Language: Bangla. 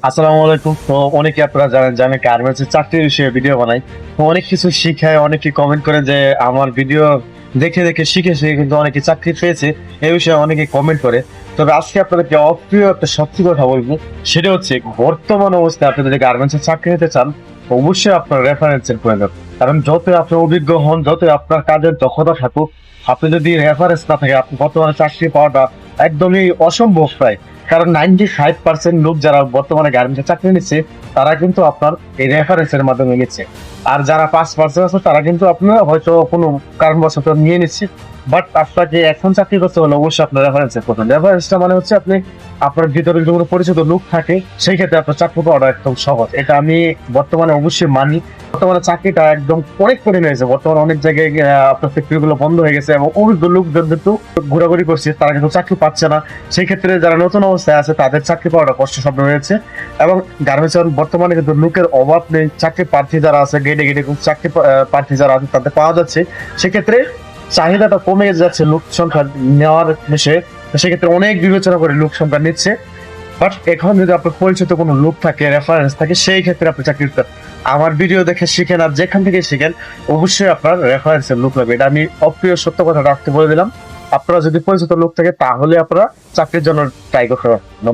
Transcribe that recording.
আসসালামু আলাইকুম। তো অনেকে আপনারা জানেন যে আমি গার্মেন্টসের চাকরির বিষয়ে ভিডিও বানাই। তো অনেক কিছু শিখায়, অনেকে কমেন্ট করে যে আমার ভিডিও দেখে দেখে শিখে শিখে কিন্তু অনেকে চাকরি পেয়েছে, এই বিষয়ে অনেকে কমেন্ট করে। তবে আজকে আপনাদেরকে অপ্রিয় একটা সত্যি কথা বলবো, সেটা হচ্ছে বর্তমান অবস্থায় আপনি যদি গার্মেন্টসের চাকরি নিতে চান, অবশ্যই আপনার রেফারেন্সের প্রয়োজন। কারণ যতই আপনি অভিজ্ঞ হন, যতই আপনার কাজের দক্ষতা থাকুক, আপনি যদি রেফারেন্স না থাকে, আপনি বর্তমানে চাকরি পাওয়াটা একদমই অসম্ভব প্রায়। কারণ 95% লোক যারা বর্তমানে গার্মেন্টসে চাকরি নিচ্ছে, তারা কিন্তু আপনার এই রেফারেন্সের মাধ্যমে নিচ্ছে। আর যারা 5% আছে, তারা কিন্তু আপনার হয়তো কোনো কারণবশত নিয়ে নিচ্ছে। বাট আপনাকে এখন চাকরি করতে হলে অবশ্যই আপনার রেফারেন্সের প্রথম। রেফারেন্সটা মানে হচ্ছে আপনি আপনার ভিতরে যদি কোনো পরিচিত লোক থাকে, সেই ক্ষেত্রে আপনার চাকরি পাওয়াটা একদম সহজ। এটা আমি বর্তমানে অবশ্যই মানি। বর্তমানে চাকরিটা একদম অনেক কঠিন হয়েছে। বর্তমানে অনেক জায়গায় আপনার ফ্যাক্টরি গুলো বন্ধ হয়ে গেছে এবং অভিজ্ঞ লোকজন কিন্তু ঘোরাঘুরি করছে, তারা কিন্তু চাকরি পাচ্ছে না। সেই ক্ষেত্রে যারা নতুন অবস্থায় আছে, তাদের চাকরি পাওয়াটা কষ্টসাধ্য হয়েছে। এবং গার্মেন্টস বর্তমানে কিন্তু লোকের অভাব নেই। চাকরি প্রার্থী যারা আছে, গেটে গেটে চাকরি প্রার্থী যারা আছে, তাদের পাওয়া যাচ্ছে। সেক্ষেত্রে চাহিদাটা কমে যাচ্ছে লোক সংখ্যা নেওয়ার বিষয়ে। সেক্ষেত্রে অনেক বিবেচনা করে লোক সংখ্যা নিচ্ছে। বাট এখন যদি আপনার পরিচিত কোনো লোক থাকে, রেফারেন্স থাকে, সেই ক্ষেত্রে আপনি চাকরি করতে, আমার ভিডিও দেখে শিখেন আর যেখান থেকে শিখেন, অবশ্যই আপনার রেফারেন্সের লোক লাগবে। এটা আমি অপ্রিয় সত্য কথা রাখতে বলে দিলাম। আপনারা যদি পরিচিত লোক থাকে, তাহলে আপনারা চাকরির জন্য ট্রাই করতে পারেন। ধন্যবাদ।